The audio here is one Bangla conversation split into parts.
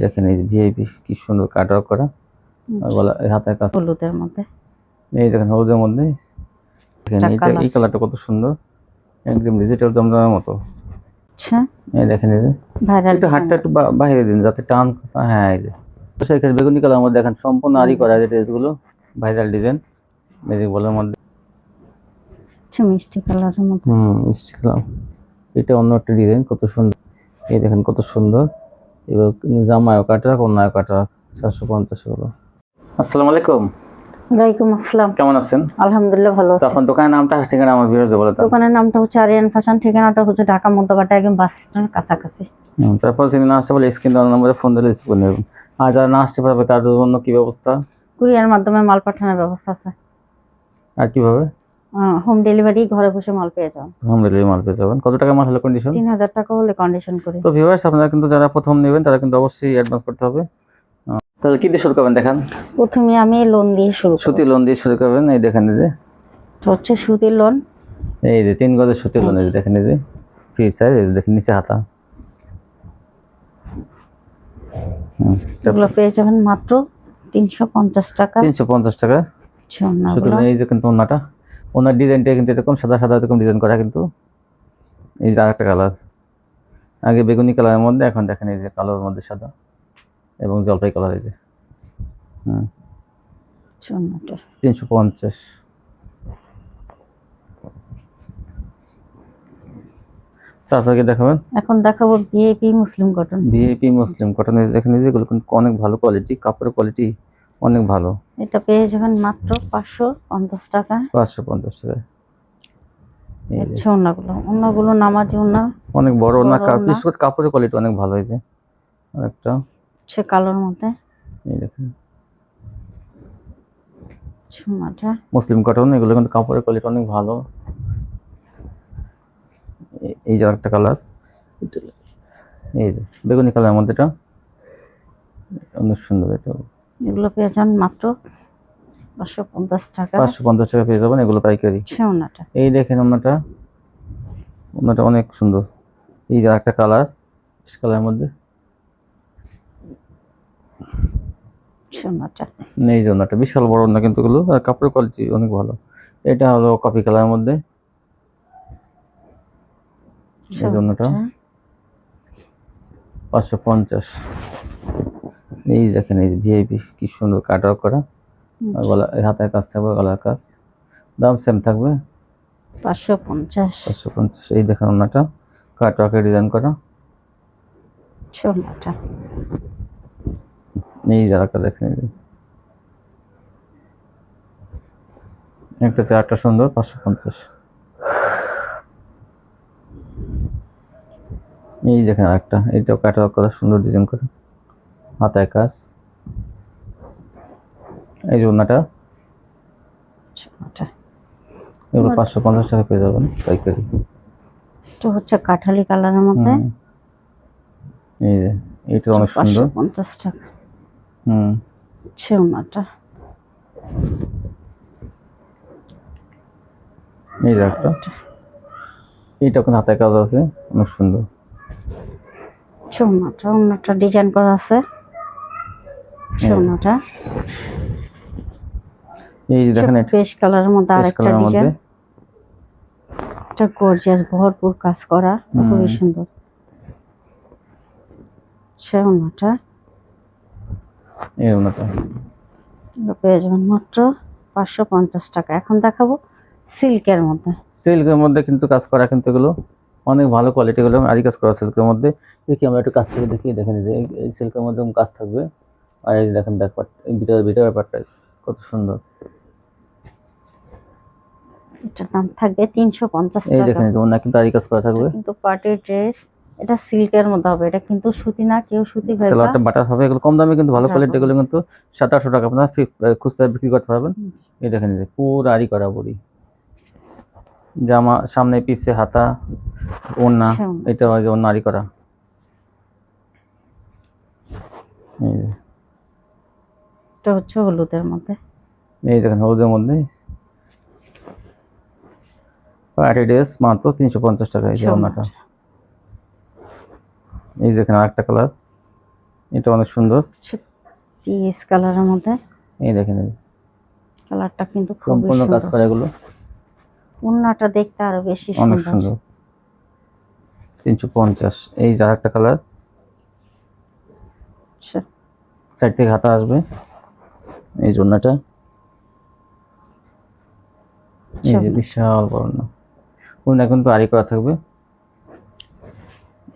দেখেন এই ভিআইপি কি সুন্দর কাট ওয়ার্ক করা, আর গলা হাতের কাজ হলুদের মধ্যে। এই দেখেন হলুদের মধ্যে দেখেন এই কালারটা কত সুন্দর, একদম ডিজিটাল জমজমের মতো। আচ্ছা, এই দেখেন এই যে ভাইরাল একটু হাতটা একটু বাইরে দিন যাতে টান। হ্যাঁ এই যে সেখানে বেগুনি কালার মধ্যে দেখেন সম্পূর্ণ আরি করা আছে ড্রেসগুলো, ভাইরাল ডিজাইন ম্যাজিক বলের মধ্যে। আচ্ছা, মিষ্টি কালারের মধ্যে। মিষ্টি কালার, এটা অন্য একটা ডিজাইন কত সুন্দর। এই দেখেন কত সুন্দর। এবার জামায়ও কাটা, কন্যাও কাটা, 750 গুলো। আসসালামু আলাইকুম। ওয়ালাইকুম আসসালাম। কেমন আছেন? আলহামদুলিল্লাহ ভালো আছি। আপনার দোকানের নামটা ঠিকানা আমার ভিউয়ারদের বলে দেন। দোকানের নামটা হচ্ছে আরিয়ান ফ্যাশন, ঠিকানাটা হচ্ছে ঢাকা মধ্যবাড্ডা, একদম বাস স্ট্যান্ডের কাছাকাছি। তারপর যিনি না আসতে পারলে স্ক্রিন দেওয়ার নম্বরে ফোন দিলে রিসিভ করে নেবেন। আর যারা না আসতে পারবে তাদের জন্য কি ব্যবস্থা? কুরিয়ার মাধ্যমে মাল পাঠানোর ব্যবস্থা আছে। আর কিভাবে? হোম ডেলিভারি, ঘরে বসে মাল পেয়ে যান। হোম ডেলিভারি মাল পেয়ে যাবেন। কত টাকা মাল হলে কন্ডিশন? 3000 টাকা হলে কন্ডিশন করে। তো ভিউয়ার্স আপনারা কিন্তু যারা প্রথম নেবেন তারা কিন্তু অবশ্যই অ্যাডভান্স করতে হবে। তাহলে কি দিয়ে শুরু করবেন দেখান? প্রথমে আমি লোন দিয়ে শুরু করব। সুতি লোন দিয়ে শুরু করবেন। এই দেখেন এই যে এটা হচ্ছে সুতির লোন। এই যে 3 গজের সুতি লোন, এই যে দেখেন এই যে ফ্রি সাইজ, এই যে দেখেন নিচে হাতা। এগুলো পেয়ে যাবেন মাত্র 350 টাকা। 350 টাকা সুতি লোন। এই যে কিন্তু ওনার ডিজাইনটা কিন্তু এরকম সাদা সাদা এরকম ডিজাইন করা, কিন্তু এই যে আরেকটা কালার, আগে বেগুনি কালারের মধ্যে, এখন দেখেন এই যে কালোর মধ্যে সাদা এবং জলপাই কালার। এই যে 350। তারপরে কি দেখাবেন? এখন দেখাবো ভিআইপি মুসলিম কটন। ভিআইপি মুসলিম কটন, দেখেন এই যেগুলো কিন্তু অনেক ভালো কোয়ালিটি, কাপড়ের কোয়ালিটি অনেক ভালো। এটা পেয়ে যাবেন মাত্র 550 টাকা। 550 টাকা। আচ্ছা, ওনাগুলো নামাজি ওনা, অনেক বড় ওনা, বিশেষ করে কাপড়ের কোয়ালিটি অনেক ভালো হয়েছে। আরেকটা সে কালোর মধ্যে, এই দেখেন সোনাটা মুসলিম কটন, এগুলো কিন্তু কাপড়ের কোয়ালিটি অনেক ভালো। এই যে আরেকটা কালার, এই যে বেগুনি কালারের মধ্যে, এটা অনেক সুন্দর। এটা এগুলো পেয়ে যান মাত্র 550 টাকা। 550 টাকা পেয়ে যাবেন এগুলো পাইকারি। সোনাটা এই দেখেন ওনাটা অনেক সুন্দর। এই যে একটা কালার, কালারের মধ্যে সোনাটা, এই যে ওনাটা বিশাল বড় ওনা, কিন্তু এগুলো কাপড়ের কোয়ালিটি অনেক ভালো। এটা হলো কফি কালারের মধ্যে, এই যে ওনাটা 550। এই দেখেন এই যে ভিআইপি কি সুন্দর কাট ওয়ার্ক করা, আর গলা হাতের কাজ থাকবে, গলার কাজ। দাম সেম থাকবে 550। এই দেখেন ওনাটা কাট ওয়ার্কের ডিজাইন করা, সোনাটা এই জায়গাটা দেখেন একটা চারটা সুন্দর 550। এই দেখেন একটা, এটাও কাট ওয়ার্ক করা, সুন্দর ডিজাইন করা, হাতায় কাজ। এই যে ওনাটা এগুলো 550 টাকা পেয়ে যাবেন পাইকারি। এটা হচ্ছে কাঠালি কালারের মধ্যে, এই যে এটা অনেক সুন্দর, 550 টাকা। ওনাটা এই যে একটা, এইটা ওখানে হাতায় কাজ আছে, অনেক সুন্দর। ওনাটা ডিজাইন করা আছে। ওনাটা এই যে দেখেন পেশ কালারের মধ্যে আরেকটা ডিজাইন, এটা গর্জিয়াস ভরপুর কাজ করা, খুবই সুন্দর। ওনাটা এই ওনাটা পেয়ে যাবেন মাত্র 550 টাকা। এখন দেখাবো সিল্কের মধ্যে, কিন্তু কাজ করা, কিন্তু এগুলো অনেক ভালো কোয়ালিটি, গুলো আরি কাজ করা সিল্কের মধ্যে। দেখি আমরা একটু কাছ থেকে দেখি, দেখেন যে এই সিল্কের মধ্যে কাজ থাকবে। আর এই দেখেন ব্যাক পার্ট, ভিতরের পার্টটা কত সুন্দর। এটার দাম থাকবে 350 টাকা। এই দেখেন ওনা কিন্তু আরি কাজ করা থাকবে, কিন্তু পার্টি ড্রেস, এটা সিল্কের মধ্যে হবে, এটা কিন্তু সুতি না, কেউ সুতি ভাইবা। সেলারটা বাটার হবে, এগুলো কম দামে কিন্তু ভালো কোয়ালিটি, এগুলো কিন্তু 700-800 টাকা আপনারা খুচরা বিক্রি করতে পারবেন। এই দেখেন যে পুরো আরি করা বড়ি, জামা সামনে পিছে হাতা ওড়না, এটা হয় যে ওড়না আরি করা। এই যে এটা হচ্ছে হলুদের মধ্যে, এই দেখেন হলুদের মধ্যে পার্টি ড্রেস মাত্র 350 টাকা। এই যে ওড়নাটা, এই দেখেন আরেকটা কালার, এটা অনেক সুন্দর। পিএস কালারের মধ্যে, এই দেখেন এই কালারটা কিন্তু খুবই সম্পূর্ণ কাজ সুন্দর। করা এগুলো, ওড়নাটা দেখতে আরো বেশি অনেক সুন্দর। সুন্দর। 350। এই যে আরেকটা কালার, আচ্ছা, সাইড থেকে হাতা আসবে, এই জন্যটা এই যে বিশাল বড় না, ওড়না কিন্তু আরি করা থাকবে।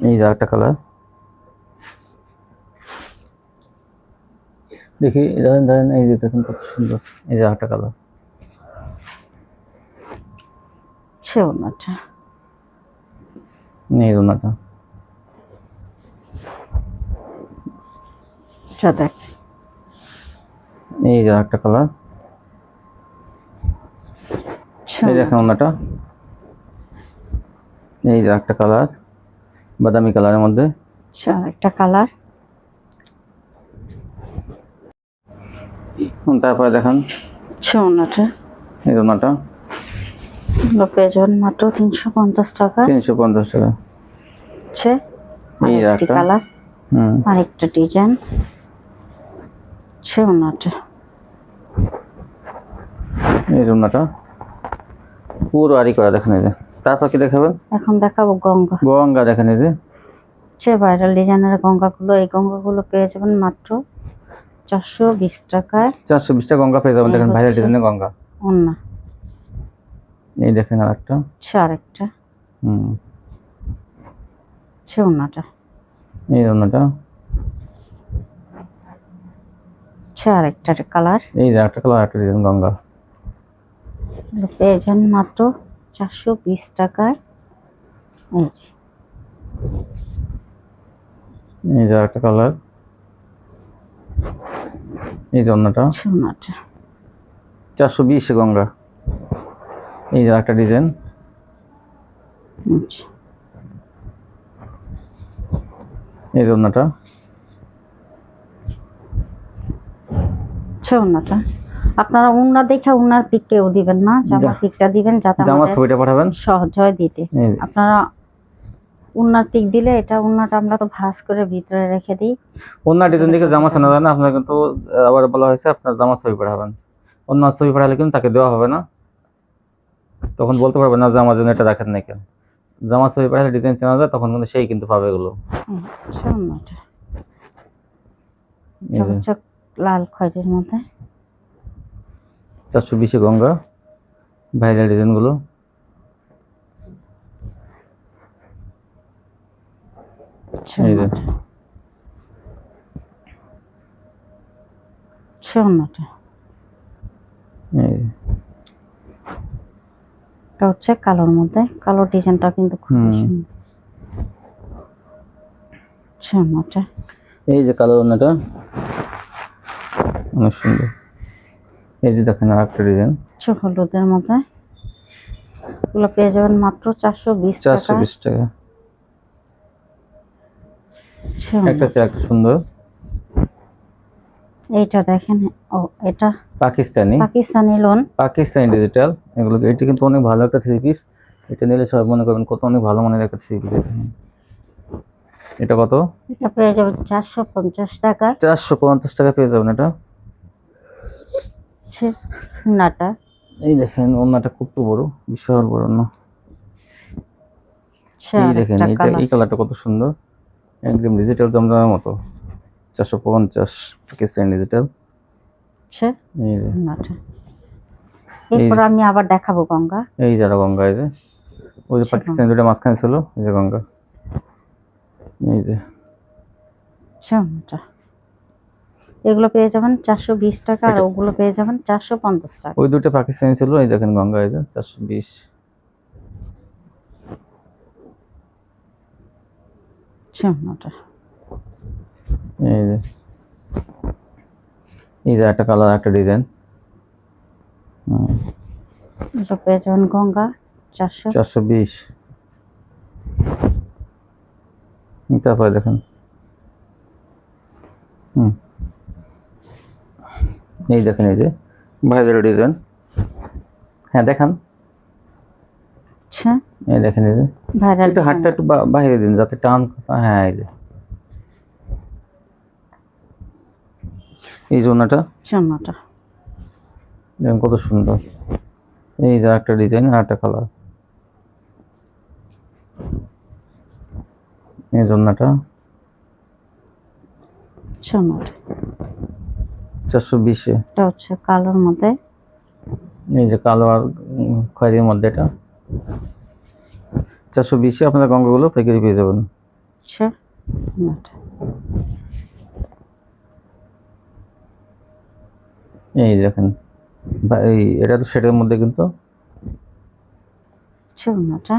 এই যে আরেকটা কালার, দেখি ধরেন ধরেন, এই যে দেখুন কত সুন্দর। এই যে আরেকটা কালার, ওড়নাটা এই ওড়নাটা, আচ্ছা দেখ, এই যে আরেকটা কালার, এই দেখেন ওড়নাটা, এই যে আরেকটা কালার বাদামি কালারের মধ্যে। আচ্ছা, একটা কালার। তারপরে দেখেন ওড়নাটা, এই ওড়নাটা পেয়ে যাবেন মাত্র 350 টাকা। 350 টাকা। আচ্ছা, এই যে আরেকটি একটা কালার, আরেকটা ডিজাইন। ওড়নাটা, এই ওড়নাটা পুরো আরি করা, দেখেন এই যে। তারপর কি দেখাবেন? এখন দেখাবো গঙ্গা। গঙ্গা দেখেন এই যে, ভাইরাল ডিজাইনের গঙ্গাগুলো, এই গঙ্গাগুলো পেয়ে যাবেন মাত্র 420 টাকায়। 420 টাকা গঙ্গা পেয়ে যাবেন। দেখেন ভাইরাল ডিজাইনের গঙ্গা। ওড়না, এই দেখেন আরেকটা, আরেকটা। ওড়নাটা, এই ওড়নাটা, আরেকটা কালার। এই যে আরেকটা কালার, আরেকটা ডিজাইন গঙ্গা। পেয়ে যান মাত্র 420 টাকায়। এই যে, এই যে আরেকটা কালার, এই যে ওড়নাটা, ওড়নাটা 420 গঙ্গা। এই যে আরেকটা ডিজাইন, আচ্ছা, এই যে ওড়নাটা, ওড়নাটা। আপনারা ওড়না দেখে ওড়নার পিক কেউ দিবেন না, জামা পিকটা দিবেন, যাতে জামা ছবিটা পাঠাবেন, সহজ হয় দিতে। আপনারা ওড়নার পিক দিলে, এটা ওড়নাটা আমরা তো ভাঁজ করে ভিতরে রেখে দিই। ওড়না ডিজাইন দেখে জামা চেনা যায় না, আপনার কিন্তু আবার বলা হয়েছে আপনার জামা ছবি পাঠাবেন। ওড়নার ছবি পাঠালে কিন্তু তাকে দেওয়া হবে না, তখন বলতে পারবে না জামার জন্য এটা দেখেন না কেন। জামা ছবি পাঠালে ডিজাইন চেনা যায়, তখন কিন্তু সেই কিন্তু পাবে এগুলো। ওড়নাটা লাল খয়েরির মধ্যে, 420 গঙ্গা, ভাইরাল ডিজাইন গুলো। এই যে ওড়নাটা, এটা হচ্ছে কালোর মধ্যে, কালো ডিজাইনটা কিন্তু খুব সুন্দর। এই যে কালো ওড়নাটা অনেক সুন্দর। এই যে দেখেন আরেকটা ডিজাইন, হলুদের মধ্যে, এগুলো পেয়ে যাবেন মাত্র 420 টাকা। 420 টাকা। একটা একটা সুন্দর। এইটা দেখেন, এটা পাকিস্তানি লোন, পাকিস্তানি ডিজিটাল। এগুলো এটা কিন্তু অনেক ভালো একটা 3 পিস। এটা নিলে সবাই মনে করবেন কত অনেক ভালো মানের একটা 3 পিস। এটা কত? এটা পেয়ে যাবেন 450 টাকা। 450 টাকা পেয়ে যাবেন এটা। ওড়নাটা, এই দেখেন ওড়নাটা খুব বড়, বিশাল বড় না। এই দেখেন এই কালারটা কত সুন্দর, একদম ডিজিটাল জমজমের মতো। 450 পাকিস্তানি ডিজিটাল। এই যে ওড়নাটা। এরপর আমি আবার দেখাবো গঙ্গা। এই যারা গঙ্গা, এই যে ওই যে পাকিস্তানি দুটো মাঝখানে ছিল, এই যে গঙ্গা। এই যে ওড়নাটা, এগুলো পেয়ে যাবেন 420 টাকা, আর ওগুলো পেয়ে যাবেন 450 টাকা। ওই দুটো পাকিস্তানি ছিল, এই দেখেন গঙ্গা, এই যে 420। ওড়নাটা, এই যে একটা কালার, একটা ডিজাইন। এটা পেয়ে যাবেন গঙ্গা 420। তারপরে দেখেন এই দেখেন এই যে ভাইরাল ডিজাইন। হ্যাঁ দেখান। আচ্ছা, এই দেখেন এই যে ভাইরাল, একটু হাতটা একটু বাইরে দিন যাতে টান। হ্যাঁ এই যে এই যে ওনাটা ওড়নাটা। দেখুন কত সুন্দর। এই যে একটা ডিজাইন আর একটা কালার। এই যে ওনাটা ওড়নাটা। 420-এ। এটা হচ্ছে কালোর মধ্যে। এই যে কালো আর খয়েরির মধ্যে এটা 420-এ আপনারা গঙ্গাগুলো পাইকারি পেয়ে যাবেন। আচ্ছা, ওড়নাটা। এই দেখেন এই এটা তো সেটের মধ্যে কিন্তু ওড়নাটা।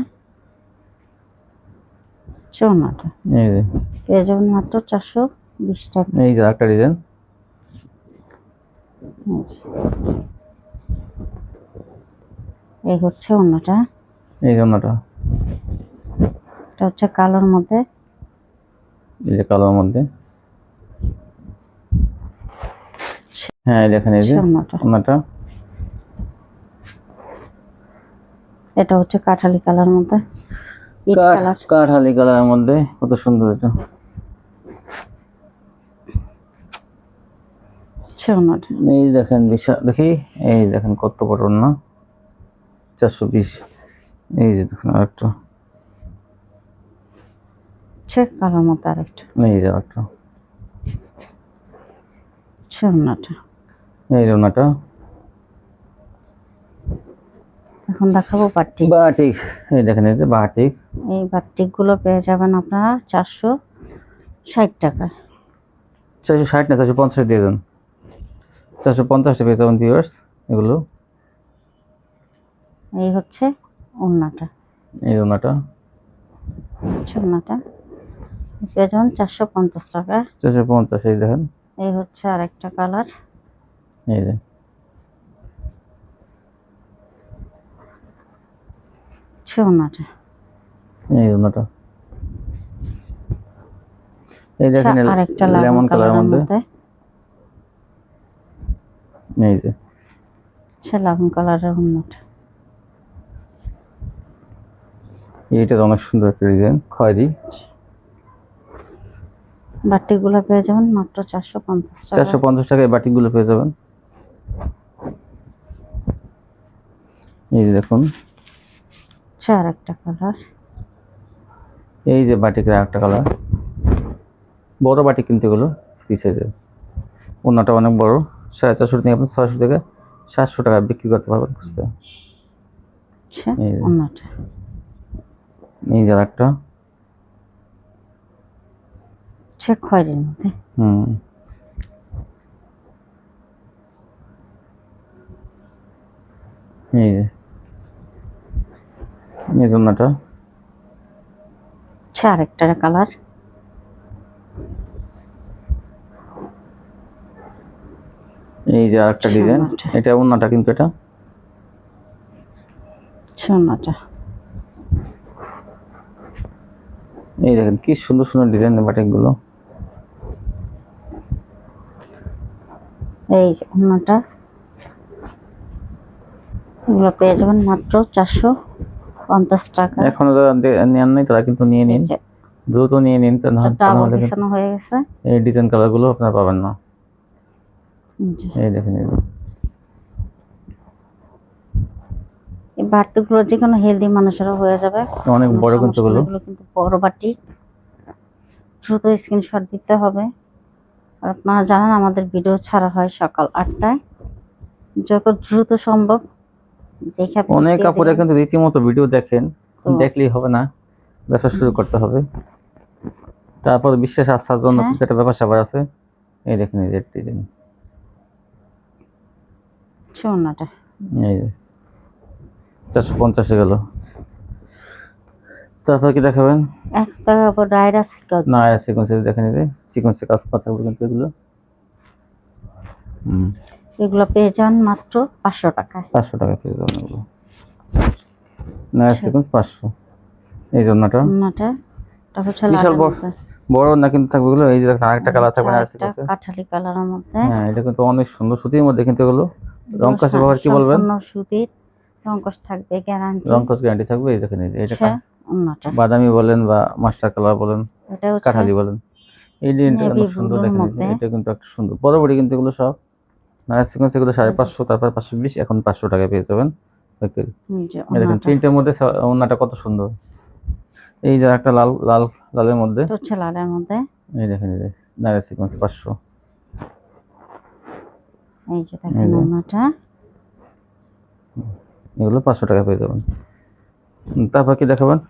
ওড়নাটা এই যে পেয়ে যাবেন মাত্র 420 টাকা। এই যে একটা ডিজাইন। এই হচ্ছে ওড়নাটা। এই যে ওনাটা এটা হচ্ছে কালোর মধ্যে। এই যে কালোর মধ্যে। হ্যাঁ দেখেন এই যে ওড়নাটা। ওনাটা এটা হচ্ছে কাঠালি কালার মধ্যে। ইট কালার। কাঠালি কালারের মধ্যে কত সুন্দর এটা। ওড়নাটা। এই দেখেন বিশাল দেখি। এই দেখেন কত বড় না 420। এই যে দেখুন আরেকটা। কালার মধ্যে আরেকটা। এই যে আরেকটা। ওড়নাটা। এই যে ওনাটা। এখন দেখাবো বাটিক। বাটিক। এই দেখেন এই যে বাটিক। এই বাটিক গুলো পেয়ে যাবেন আপনারা 460 টাকায়। 460 না 450 দিয়ে দেন। 450 পেয়ে যাবেন ভিউয়ার্স এগুলো। এই হচ্ছে ওড়নাটা। এই ওনাটা ওড়নাটা পেয়ে যাবেন 450 টাকা। 450। এই দেখেন এই হচ্ছে আরেকটা কালার। এই যে ওড়নাটা। এই ওনাটা। এই দেখেন আরেকটা লেমন কালারের মধ্যে। এই যে লেমন কালারের ওড়নাটা। এইটা অনেক সুন্দর একটা ডিজাইন খয়েরি। বাটিকগুলো পেয়ে যাবেন মাত্র 450 টাকা। 450 টাকায় বাটিকগুলো পেয়ে যাবেন। এই যে দেখুন আরেকটা কালার। এই যে বাটিকের আরেকটা কালার। বড় বাটিক কিন্তু এগুলো ফ্রি সাইজের। ওনাটা অনেক বড়। 450 থেকে আপনি 600 থেকে 700 টাকা বিক্রি করতে পারবেন খুচরা। এই যে ওড়নাটা। এই যে আরেকটা। খয়েরির মধ্যে। এই যে এই ওনাটা। আরেকটা কালার। এই যে আরেকটা ডিজাইন। এটা ওনাটা কিন্তু এটা ওড়নাটা। এই দেখেন কি সুন্দর সুন্দর ডিজাইন বাটিকগুলো। এই যে ওড়নাটা। এগুলো পেয়ে যাবেন মাত্র 450 টাকা। এখনো যারা নেন নাই তারা কিন্তু নিয়ে নিন, দ্রুত নিয়ে নিন, তা নাহলে বিছানো হয়ে গেছে। এই ডিজাইন কালারগুলো আপনারা পাবেন না। এই দেখেন এই বাটিকগুলো যে কোনো হেলদি মানুষেরা হয়ে যাবে। অনেক বড় কিন্তু এগুলো কিন্তু বড় বাটিক। দ্রুত স্ক্রিনশট দিতে হবে। আর আপনারা জানেন আমাদের ভিডিও ছাড়া হয় সকাল 8টায়। যত দ্রুত সম্ভব দেখে অনেক আপুরা কিন্তু রীতিমতো ভিডিও দেখেন, দেখলেই হবে না, ব্যবসা শুরু করতে হবে। তারপর বিশ্বাস আস্থার জন্য কিন্তু একটা ব্যাপার স্যাপার আছে। এই দেখেন এই যে ডিজাইন। ওড়নাটা। এই যে 450 গেল। তারপর কি দেখাবেন? একটা আবার ডায়রা সিকোয়েন্স। না সিকোয়েন্সে দেখেন এই যে সিকোয়েন্সে কাজ করা থাকবে কিন্তু এগুলো। এগুলো পেয়ে যান মাত্র 500 টাকায়। 500 টাকা পেয়ে যাবেন এগুলো। না সিকোয়েন্স 500। এই জন্যটা বিশাল বড় না কিন্তু থাকবে এগুলো। এই যে দেখেন আরেকটা কালার থাকবে না সিকোয়েন্সে কাঠালি কালারের মধ্যে। হ্যাঁ এটা কিন্তু অনেক সুন্দর সুতির মধ্যে কিন্তু এগুলো। রংকশ ব্যবহার কি বলবেন? সম্পূর্ণ সুতির, রংকশ থাকবে গ্যারান্টি। রংকশ গ্যারান্টি থাকবে। এই দেখেন এই যে এটা ওড়নাটা। বাদামি বলেন বা মাস্টার কালার বলেন, এটা হচ্ছে কাঠালি বলেন, এই ডিজাইনটা Navy অনেক সুন্দর, blue-র দেখেন এই যে, মধ্যে। এটা কিন্তু একটা সুন্দর বড় বড়ি, কিন্তু এগুলো সব নাইস সিকোয়েন্স, এগুলো 550, তারপর 520, এখন 500 টাকায় পেয়ে যাবেন। ওকে, যে এই দেখেন ওড়নাটা প্রিন্টের মধ্যে ওড়নাটা কত সুন্দর। এই যে একটা লাল লাল লালের মধ্যে, এটা হচ্ছে লালের মধ্যে। এই দেখেন এই যে নাইস সিকোয়েন্স 500, এই যে এই দেখেন যে ওড়নাটা। এগুলো 500 টাকায় পেয়ে যাবেন। তারপর কি দেখাবেন?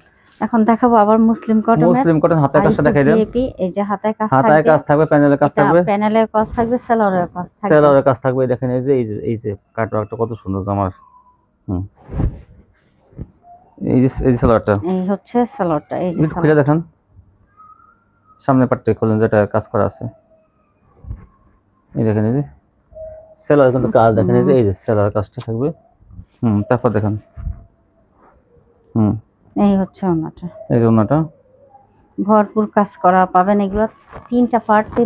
এখন দেখাবো আবার মুসলিম কটনের মুসলিম কটন হাতের কাজটা দেখাই দেন। ভিআইপি। এই যে হাতায় কাজ হাতায় থাকবে, কাজ থাকবে, প্যানেলের কাজ এটা থাকবে, প্যানেলের কাজ থাকবে, সেলরের কাজ থাকবে। সেলারের কাজ থাকবে। দেখেন এই যে কাটওয়ার্কটা কত সুন্দর জামার। হুম, এই যে সেলারটা এই হচ্ছে সেলরটা। এই যে একটু খুলে দেখেন, সামনে পাটটা খুলেন, যেটা কাজ করা আছে। এই দেখেন এই যে সেলার কিন্তু কাজ, দেখেন এই যে সেলার কাজটা থাকবে। তারপর দেখেন, এই হচ্ছে ওড়নাটা, এই যে ওড়নাটা ভরপুর কাজ করা পাবেন। এগুলো তিনটা পার্টেই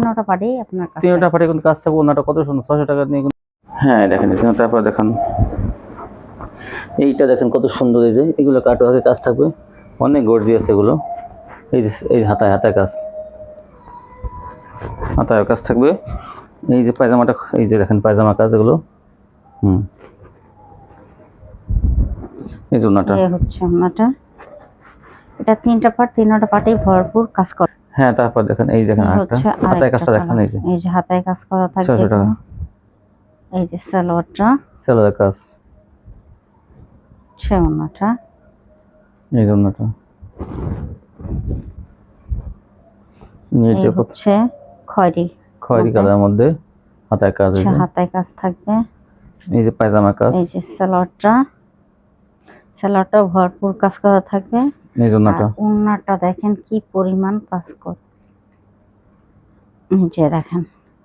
আপনার কাছে। তিনটা পাটে কিন্তু কাজ থাকবে। ওড়নাটা কত সুন্দর, 600 টাকা নিয়ে কিন্তু। হ্যাঁ দেখেন এই যে, তারপর দেখেন এইটা দেখেন কত সুন্দর, এই যে এগুলো কাটওয়ার্কে কাজ থাকবে, অনেক গর্জিয়াস এগুলো। এই হাতায় হাতায় কাজ, হাতায় কাজ থাকবে। এই যে পায়জামাটা, এই যে দেখেন পায়জামা কাজ এগুলো। এই যে ওড়নাটা, এই হচ্ছে ওড়নাটা। এটা তিনটা পার্টেই ভরপুর কাজ করা। হ্যাঁ তারপর দেখেন এই দেখেন এই আরেকটা হচ্ছে হাতায় আরেকটা কাজটা দেখেন, কালার। এই যে এই যে হাতায় কাজ করা থাকবে 600 টাকা এখানে। এই যে সালোয়ারটা, সেলারের কাজ। হচ্ছে ওড়নাটা। এই যে ওড়নাটা, এই হচ্ছে খয়েরি খয়েরি কালারের মধ্যে হাতায় কাজ, এই যে হাতায় কাজ থাকবে। এই যে পায়জামা কাজ, এই যে সালোয়ারটা ভরপুর কাজ করা থাকবে। এই যে ওড়নাটা, আর ওড়নাটা দেখেন কি পরিমাণ কাজ করে। এই যে দেখেন,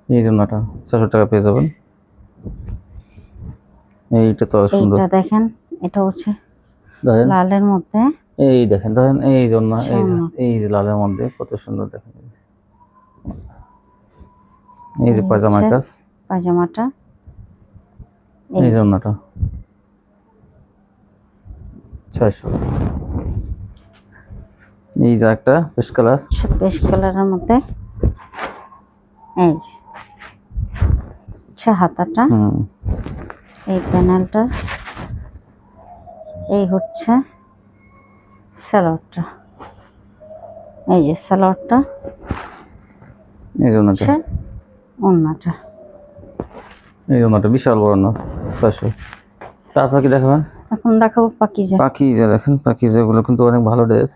এই যে ওড়নাটা 600 টাকা পেয়ে যাবেন। এইটা তো সুন্দর, এইটা দেখেন, এটা হচ্ছে দেখেন লালের মধ্যে। এই দেখেন দেখেন এই জন্য সুন্দর। এই যে লালের মধ্যে কত সুন্দর, দেখেন এই যে এই পায়জামা হচ্ছে কাজ, পায়জামাটা। এই যে ওড়নাটা 600। এই যে একটা পেস্ট কালার, পেস্ট কালারের মধ্যে। এই যে হাতাটা, এই প্যানেলটা, এই হচ্ছে সালোয়ারটা। এই যে সালোয়ারটা, এই যে ওড়নাটা, ওড়নাটা। এই ওড়নাটা বিশাল বড় না, 600। তারপর কি দেখাবেন? এখন দেখাবো পাকিজা। পাকিজা দেখেন, পাকিজা গুলো কিন্তু অনেক ভালো ড্রেস,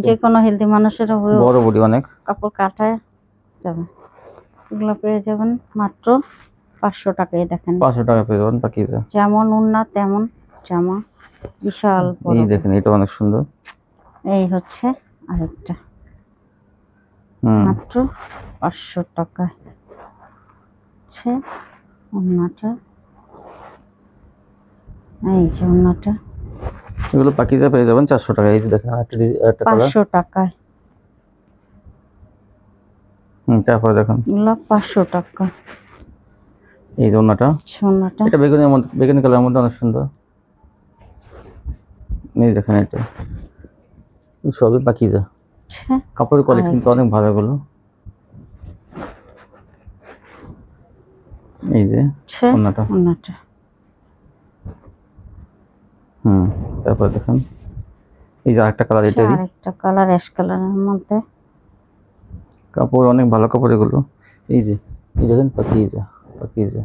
যে কোনো হেলদি মানুষের বড় বডি অনেক, কাপড় কাটায় যাবে। এগুলো পেয়ে যাবেন মাত্র 500 টাকায়। দেখেন 500 টাকা পেয়ে যাবেন পাকিজা। যেমন ওড়না তেমন জামা, বিশাল বড়। এই দেখেন এটা অনেক সুন্দর। এই হচ্ছে আরেকটা, মাত্র 500 টাকায় হচ্ছে ওড়নাটা। এই যে ওড়নাটা এগুলো পাকিজা পেয়ে যাবেন 400 টাকা। এই যে দেখেন একটা কালার 500 টাকায়। তারপর দেখেন এগুলো 500 টাকা। এই যে ওড়নাটা, ওড়নাটা এটা বেগুনি কালারের মধ্যে অনেক সুন্দর। এই দেখেন এটা সবই পাকিজা, কাপড়ের কোয়ালিটি কিন্তু অনেক ভালো এগুলো। এই যে ওড়নাটা, তারপর দেখেন এই যে আরেকটা কালার, এটা আরেকটা কালার অ্যাশ কালারের মধ্যে। কাপড় অনেক ভালো কাপড় এগুলো। এই যে এই দেখেন পাকিজা, এই যে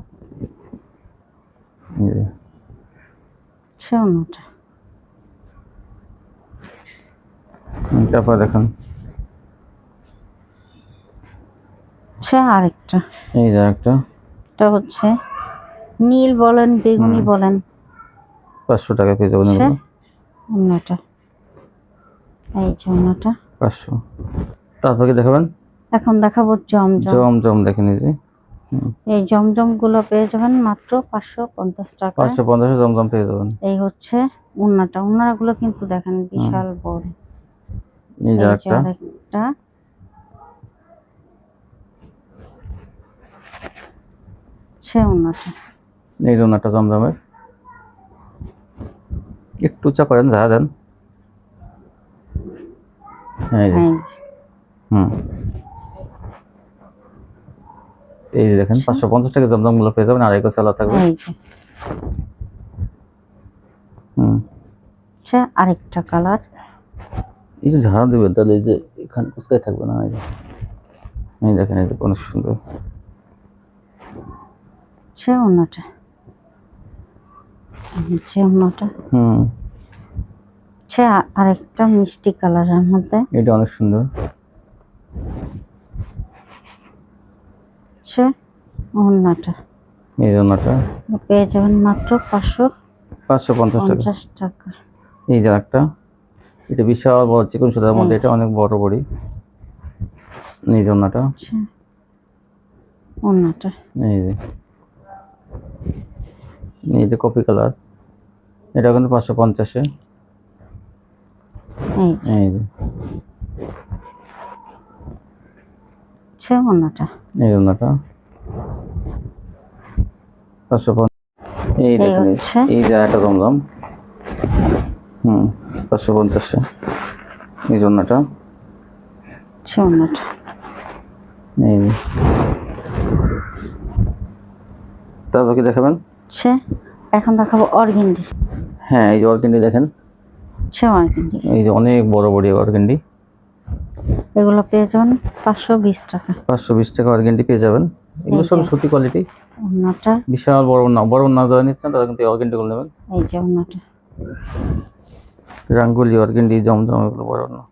ওড়নাটা। তারপর দেখেন আরেকটা, এই যে আরেকটা, এটা হচ্ছে নীল বলেন বেগুনি বলেন, 500 টাকা পেয়ে যাবেন এগুলো। ওড়নাটা, এই যে ওড়নাটা 500। তারপর কি দেখাবেন? এখন দেখাবো জমজম। দেখেন এই যে এই জমজম গুলো পেয়ে যাবেন মাত্র 550 টাকা। 550 জমজম পেয়ে যাবেন। এই হচ্ছে ওড়নাগুলো কিন্তু দেখেন বিশাল বড়। এই যে আরেকটা, ওড়নাটা, এই যে ওড়নাটা জমজমের, একটু উঁচা করেন, যা দেন। এই যে এই যে দেখেন 550 টাকা জমজম গুলো পেয়ে যাবেন, আড়াই গজ সালোয়ার থাকবে। এই যে আচ্ছা, আরেকটা কালার। এই যে ঝাড়া দেবেন তাহলে এই যে এখানে কুচকাই থাকবে না। এই দেখেন এই যে অনেক সুন্দর। আচ্ছা, অন্যটা আচ্ছা, আরেকটা মিষ্টি কালারের মধ্যে, এটা অনেক সুন্দর। আচ্ছা, অন্যটা এই জন্যটা পেয়ে যাবেন মাত্র 550 টাকা। এই যে একটা, এটা বিশাল বড় চিকন সুতার মধ্যে, এটা অনেক বড় বড়ি। এই জন্যটা অন্যটা এই যে কফি কালার, এটা কিন্তু 550-এ। এই যে আচ্ছা, অন্যটা এই জন্যটা 550। এই দেখেন এই যে একটা জমজম 550-এ। এই জন্যটা আচ্ছা, অন্যটা এই তারপর কি দেখাবেন? আচ্ছা, এখন দেখাবো অর্গেন্ডি। হ্যাঁ, এই যে অর্গেন্ডি দেখেন। আচ্ছা, অর্গেন্ডি এই যে অনেক বড় বড় অর্গেন্ডি, এগুলো পেয়ে যাবেন 520 টাকা। 520 টাকা অর্গেন্ডি পেয়ে যাবেন। এগুলো সব সুতি কোয়ালিটি। অন্যটা বিশাল বড় না যারা নিচ্ছেন তারা কিন্তু অর্গেন্ডি গুলো নেবেন। এই যে অন্যটা রাঙ্গুলি অর্গেন্ডি জমজম এগুলো বড় না।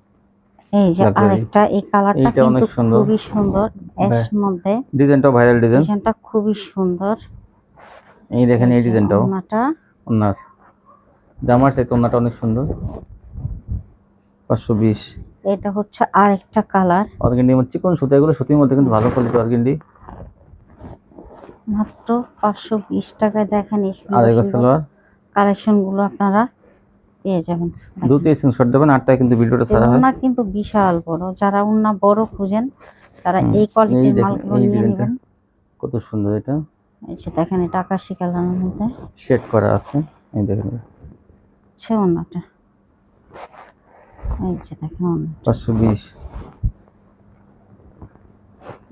এই যে আরেকটা, এই কালারটা কিন্তু খুবই সুন্দর, এর মধ্যে ডিজাইনটা ভাইরাল ডিজাইন, ডিজাইনটা খুবই সুন্দর। এই দেখেন এই ডিজাইনটাও ওনার জামার চাইতে ওনাটা অনেক সুন্দর। 520। এটা হচ্ছে আরেকটা কালার, অর্গেন্ডি মানে চিকন সুতা, এগুলো সুতির মধ্যে কিন্তু ভালো কোয়ালিটি অর্গেন্ডি। মাত্র 520 টাকায়। দেখেন এই আড়াই গজ সালোয়ার কালেকশন গুলো আপনারা পেয়ে যাবেন। দুটো স্ক্রিনশট দেবেন, আটটায় কিন্তু ভিডিওটা ছাড়া হয়। ওন্না কিন্তু বিশাল বড়, যারা ওন্না বড় খুঁজেন তারা এই কোয়ালিটির মালগুলো নিয়ে নেবেন। কত সুন্দর এটা। এই যে দেখেন, এটা আকাশি কালারের মধ্যে শেড করা আছে। এই দেখেন আচ্ছা, ওন্নাটা এই যে দেখেন 520।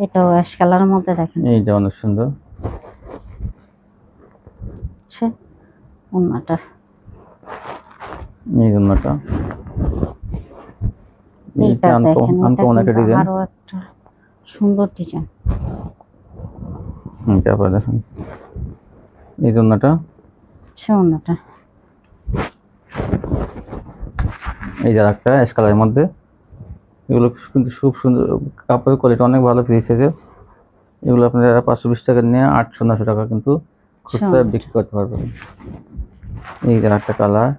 এটাও অ্যাশ কালারের মধ্যে দেখেন, এইটা অনেক সুন্দর। আচ্ছা, ওন্নাটা এই জন্যটা এইটা দেখেন, আনকমন একটা ডিজাইন, আরো একটা সুন্দর ডিজাইন। তারপর দেখেন এই জন্যটা আচ্ছা, ওন্নাটা এই যে একটা অ্যাশ কালারের মধ্যে, এগুলো কিন্তু খুব সুন্দর, কাপড়ের কোয়ালিটি অনেক ভালো, ফ্রি সাইজের। এগুলো আপনারা 520 টাকা নিয়ে 800-900 টাকা কিন্তু খুচরা বিক্রি করতে পারবেন। এই যে একটা কালার,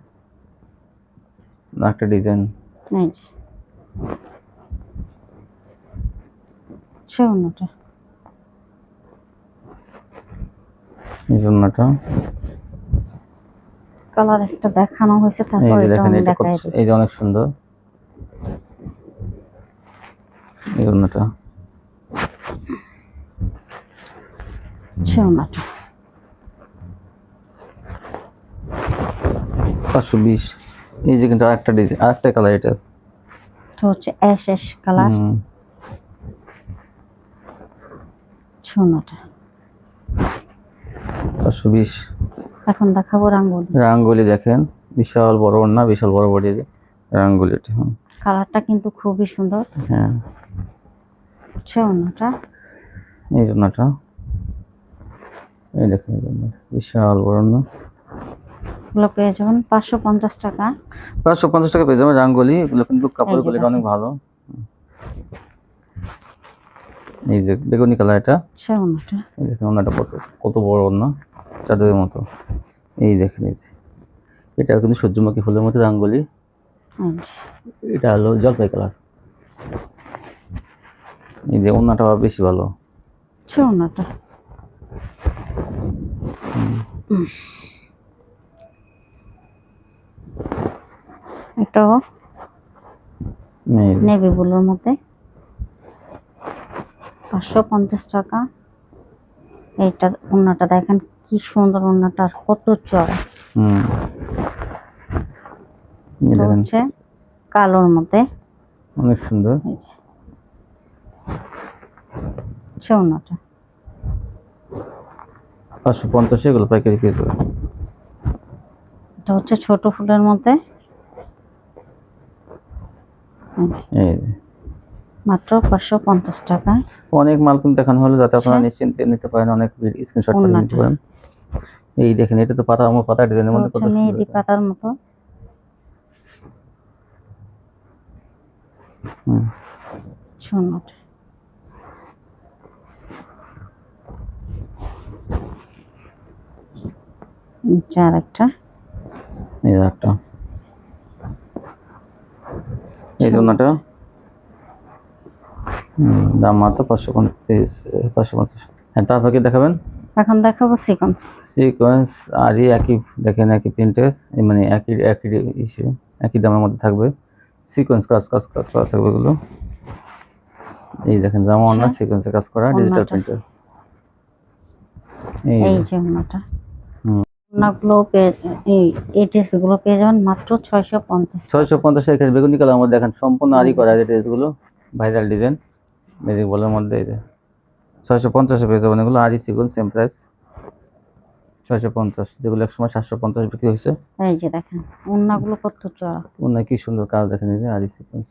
একটা ডিজাইন, এই যে আচ্ছা, ওন্নাটা এই জন্যটা কালার একটা দেখানো হয়েছে, তারপর এই যে এটা দেখেন, আমি এটা দেখাই দিই। এই যে অনেক সুন্দর। এই জন্যটা আচ্ছা, ওন্নাটা 520। এই যে কিন্তু আরেকটা ডিজাইন, আরেকটা কালার, এটা তো হচ্ছে অ্যাশ কালার। সোনাটা 520। এখন দেখাবো রাঙ্গুলি দেখেন, বিশাল বড় ওড়না, বিশাল বড় বডি রাঙ্গুলি। কালারটা কিন্তু খুবই সুন্দর। হ্যাঁ, আচ্ছা, ওড়নাটা এই জন্যটা এই দেখেন, বিশাল বড় ওড়না। এগুলো পেয়ে যাবেন 550 টাকা। 550 টাকা পেয়ে যাবেন রাঙ্গুলি। এগুলো কিন্তু কাপড়ের কোয়ালিটি অনেক ভালো। এই যে বেগুনি কালার, এটা আচ্ছা, ওড়নাটা এই দেখেন, ওড়নাটা কত বড় ওড়না, চাদরের মতো। এই দেখেন এই যে এটা কিন্তু সূর্যমুখী ফুলের মতো রাঙ্গুলি। এটা হলো জলপাই কালার। এই যে ওড়নাটা বেশি ভালো। আচ্ছা, ওড়নাটা এটাও নেভি ব্লুর মধ্যে 550 টাকা। এইটা ওড়নাটা দেখেন কি সুন্দর, ওড়নাটা কত চড়া। হচ্ছে কালোর মধ্যে অনেক সুন্দর। আচ্ছা, ওড়নাটা 550 এগুলো পাইকারি পিস। এটা হচ্ছে ছোট ফুলের মধ্যে, এই যে মাত্র 550 টাকা। অনেক মাল কিন্তু দেখানো হলো, যাতে আপনারা আচ্ছা। নিশ্চিন্তে নিতে পারেন, অনেক স্ক্রিনশট করে নিতে ওড়নাটা পারেন। এই দেখেন, এটা তো পাতা আমার পাতা ডিজাইনের মধ্যে কত হচ্ছে সুন্দর মেহেদি এটা। পাতার মতো। হুম, সুন্দর। আর একটা এই যে একটা, এই জন্যটা দাম মাত্র 550। হ্যাঁ, তারপর কি দেখাবেন? এখন দেখাবো সিকোয়েন্স। সিকোয়েন্স আর একই, দেখেন একই প্রিন্টের, মানে একই একই ইস্যু, একই দামের মধ্যে থাকবে। সিকোয়েন্স কাজ কাজ কাজ করা থাকবে এগুলো। এই দেখেন জামা অন্য সিকোয়েন্সে কাজ করা ডিজিটাল প্রিন্টার। এই যে ওড়নাটা, হুম, ওড়নাগুলো এই ড্রেসগুলো পেয়ে যাবেন মাত্র 650। 650 এখানে বেগুনি কালার মধ্যে দেখেন, সম্পূর্ণ আরি করা এই ড্রেসগুলো, ভাইরাল ডিজাইন ম্যাজিক বলের মধ্যে। এই যে 650 পেয়ে যাবেন এগুলো, আরি সিকোয়েন্স সেম প্রাইস 650, যেগুলো একসময় 750 বিক্রি হয়েছে। এই যে দেখেন ওড়নাগুলো কত চড়া, ওনা কি সুন্দর কাজ দেখেন, এই যে আরি সিকোয়েন্স।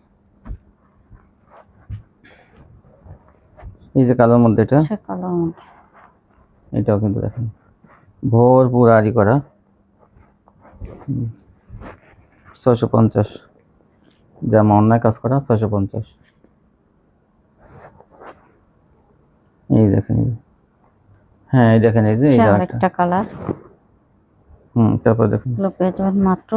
এই যে কালোর মধ্যে এটা, কালার মধ্যে এটাও কিন্তু দেখেন ভরপুর আরি করা। 650, জামা অন্যায় কাজ করা 650। এই দেখেন, হ্যাঁ এই দেখেন, এই যে এই একটা কালার। তারপর দেখেন এগুলো পেয়ে যাবেন মাত্র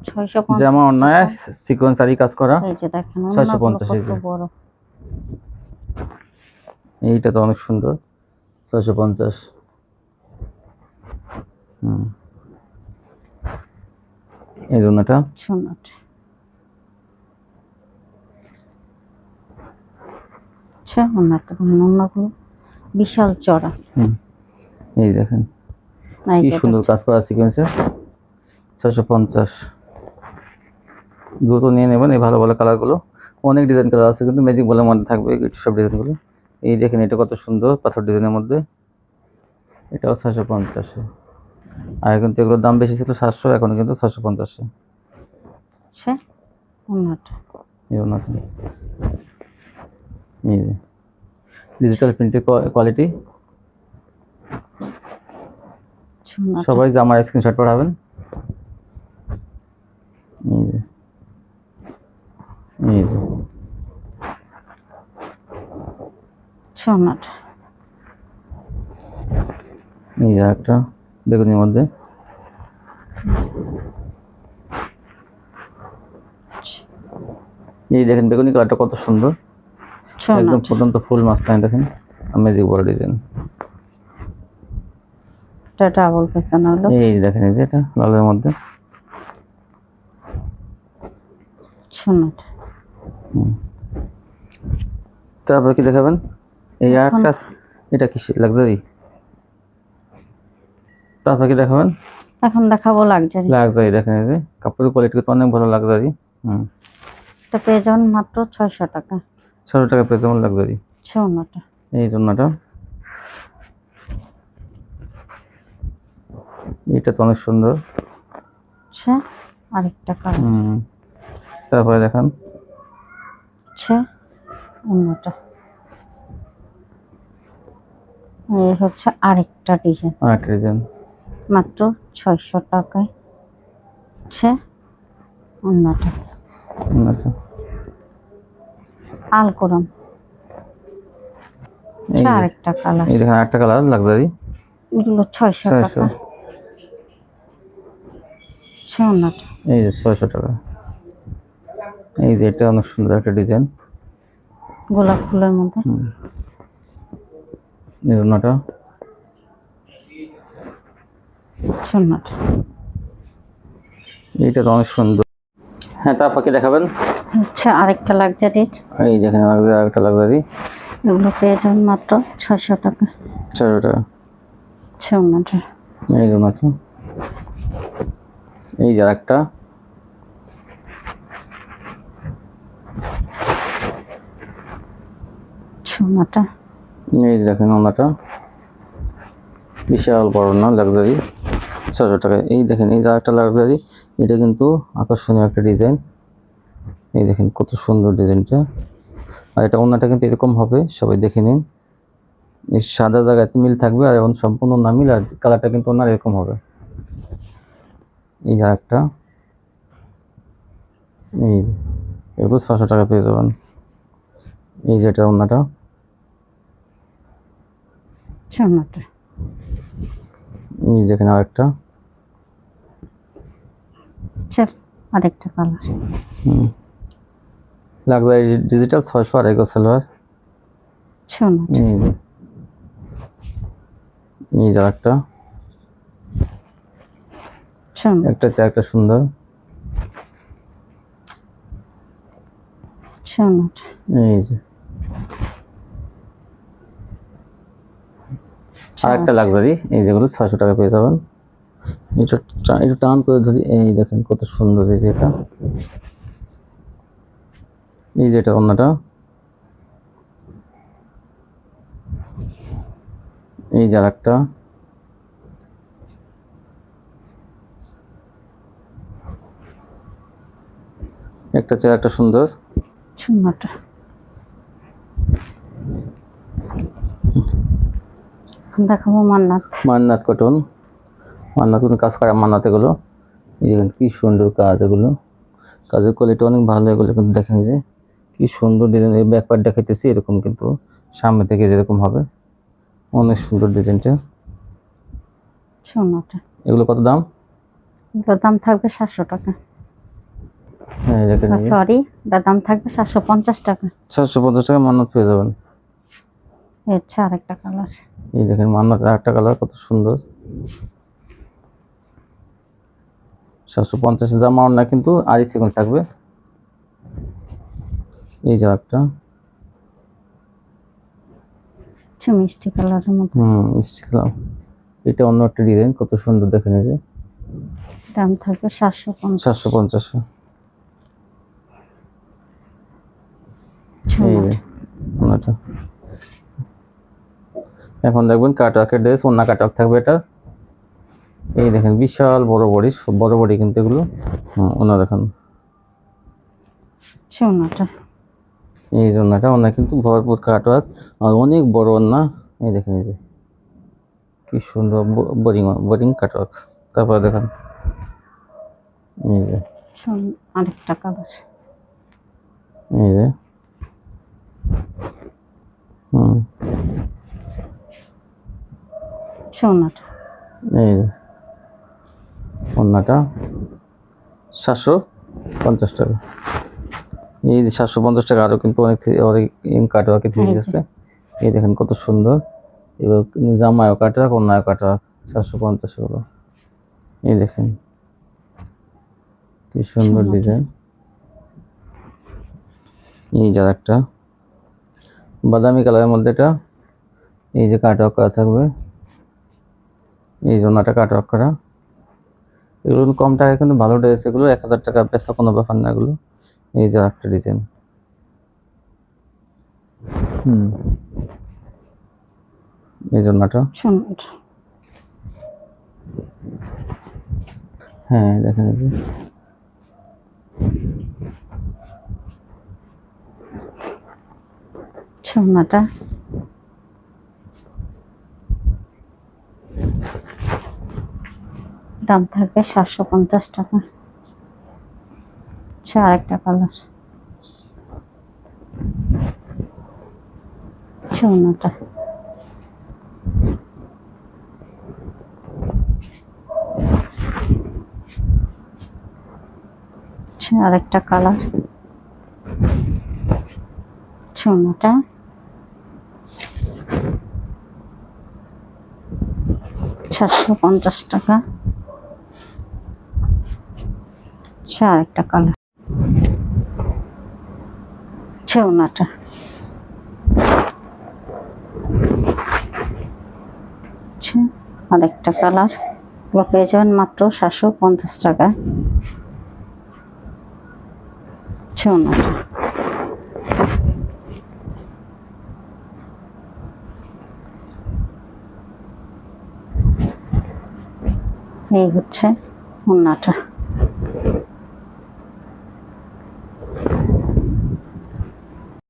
650। জামা অন্যায় সিকোয়েন্স আরি কাজ করা এই যে দেখেন 650। কত বড়, এইটা তো অনেক সুন্দর 650। এই জন্যটা সুন্দর। আচ্ছা ওড়নাটা, ওড়নাগুলো বিশাল চড়া। এই দেখেন কি সুন্দর কাজ করা সিকোয়েন্সে 650। দ্রুত নিয়ে নেবেন এই ভালো ভালো কালারগুলো, অনেক ডিজাইন কালার আছে কিন্তু ম্যাজিক বলের মধ্যে থাকবে সব ডিজাইনগুলো। এই দেখেন এটা কত সুন্দর পাথর ডিজাইনের মধ্যে, এটাও 650। আর কিন্তু এগুলোর দাম বেশি ছিল 700, এখন কিন্তু 650। আচ্ছা ওড়নাটা, এই ওড়নাটা, এই যে ডিজিটাল প্রিন্টের কোয়ালিটি। সবাই জামার স্ক্রিনশট পাঠাবেন। এই যে এই যে সোনাটা, এই যে একটা বেগুনির মধ্যে। এই দেখেন বেগুনি কালারটা কত সুন্দর, একদম ফুটন্ত ফুল মাঝখানে দেখেন ম্যাজিক বড় ডিজাইন। এটা ডাবল পেছন হলো। এই দেখেন এই যে এটা লালের মধ্যে সোনাটা। তারপর কি দেখাবেন? এই একটা, এটা কি লাক্সারি? তারপর কি দেখাবেন? এখন দেখাবো লাক্সারি। লাক্সারি দেখেন এই যে কাপড়ের কোয়ালিটি তো অনেক ভালো লাক্সারি। এটা পেয়ে যাবেন মাত্র 600 টাকা। 600 টাকা পেয়ে যাবেন লাক্সারি। সোনাটা, এই জন্যটা, এটা তো অনেক সুন্দর। আচ্ছা আরেকটা কালার। তারপরে দেখান। আচ্ছা ওড়নাটা, এই হচ্ছে আরেকটা ডিজাইন, মাত্র 600 টাকায়। আচ্ছা ওড়নাটা আলকোরাম। আচ্ছা আরেকটা কালার, এই দেখেন আরেকটা কালার লাক্সারি, এগুলো 600 টাকা। আচ্ছা ওড়নাটা, এই যে 600 টাকা। এই যে এটা অনেক সুন্দর একটা ডিজাইন, গোলাপ ফুলের মধ্যে। এই জন্যটা, সোনাটা, এইটা তো অনেক সুন্দর। হ্যাঁ তারপর কি দেখাবেন? আচ্ছা আরেকটা লাক্সারি, এই দেখেন আরেকটা লাক্সারি, এগুলো পেয়ে যাবেন মাত্র 600 টাকা। 600 টাকা। আচ্ছা ওড়নাটা, এই জন্যটা, এই যে আরেকটা, সোনাটা, এই যে দেখেন ওড়নাটা, বিশাল বড় না, লাক্সারি 600 টাকায়। এই দেখেন এই যে একটা লাক্সারি, এটা কিন্তু আকর্ষণীয় একটা ডিজাইন। এই দেখেন কত সুন্দর ডিজাইনটা। আর এটা ওনাটা কিন্তু এরকম হবে, সবাই দেখে নিন। এই সাদা জায়গায় মিল থাকবে আর এখন সম্পূর্ণ না মিল, আর কালারটা কিন্তু ওনার এরকম হবে। এই যে একটা, এই যে এগুলো 600 টাকা পেয়ে যাবেন। এই যে এটা ওনাটা, সোনাটা এই দেখেন আরেকটা। চল আরেকটা কালার। লাক্সারি ডিজিটাল 600 আর এগো সালোয়ার। সোনাটা এই যে একটা, সোনা একটা চেয়ে একটা সুন্দর। সোনাটা এই যে আর একটা লাক্সারি, এই যেগুলো 600 টাকা পেয়ে যাবেন। এটা এটা টান করে ধরি, এই দেখেন কত সুন্দর। এই যে এটা, এই যে এটা অন্যটা, এই যে আরেকটা, একটা চেয়ে একটা সুন্দর। সোনাটা দেখাবো মান্নাত। মান্নাত কটন, মান্নাত কাজ করা মান্নাত এগুলো। এই দেখেন কি সুন্দর কাজ, এগুলো কাজের কোয়ালিটি অনেক ভালো। এগুলো কিন্তু দেখেন যে কি সুন্দর ডিজাইন। এই ব্যাক পার্ট দেখাইতেছি এরকম, কিন্তু সামনে থেকে যেরকম হবে, অনেক সুন্দর ডিজাইনটা। সোনাটা এগুলো কত দাম? এটার দাম থাকবে 700 টাকা। হ্যাঁ দেখেন সরি, এটার দাম থাকবে 750 টাকা। 750 টাকা মান্নাত পেয়ে যাবেন। আচ্ছা আরেকটা কালার। এই দেখেন মান্নাত আরেকটা কালার কত সুন্দর। 750 জামা না, কিন্তু আড়াই সেকেন্ড থাকবে। এই যে একটা, মিষ্টি কালারের মধ্যে। মিষ্টি কালার। এটা অন্য একটা ডিজাইন, কত সুন্দর দেখেন। এই যে দাম থাকবে 750। 750। এই যে ওনাটা। এখন দেখবেন কাটওয়ার্কের ড্রেস, অন্য কাটওয়ার্ক থাকবে এটা। এই দেখেন বিশাল বড় বড়ি, বড় বড়ি কিন্তু এগুলো। ওনা দেখেন সোনাটা এই জন্যটা, ওনা কিন্তু ভরপুর কাটওয়ার্ক আর অনেক বড় ওনা। এই দেখেন এই যে কি সুন্দর বোরিং বোরিং কাটওয়ার্ক। তারপর দেখেন এই যে আরেকটা কালার। এই যে সোনাটা এই যে ওনাটা 750 টাকা। এই যে 750 টাকা। আরো কিন্তু অনেক অনেক কাটওয়ার্কে থ্রি আছে। এই দেখেন কত সুন্দর। এবার জামায়ও কাটওয়ার্ক, অন্যায় কাটওয়ার্ক 750 হলো। এই দেখেন কি সুন্দর ডিজাইন। এই যে একটা বাদামি কালারের মধ্যে, এটা এই যে কাটওয়ার্ক করা থাকবে। এই জন্যটা কাটওয়ার্ক করা। এগুলো কম টাকায় কিন্তু ভালো ড্রেস, এগুলো 1000 টাকা বেচা কোনো ব্যাপার না এগুলো। এই যে একটা ডিজাইন। এই জন্যটা হ্যাঁ দেখেন এই যে সোনাটা দাম থাকবে 750 টাকা। আচ্ছা আরেকটা কালার। সোনাটা আচ্ছা আরেকটা কালার। সোনাটা 750 টাকা। আচ্ছা আরেকটা কালার। সোনাটা আচ্ছা আরেকটা কালার। এগুলো পেয়ে যাবেন মাত্র 750 টাকা। সোনাটা এই হচ্ছে ওড়নাটা।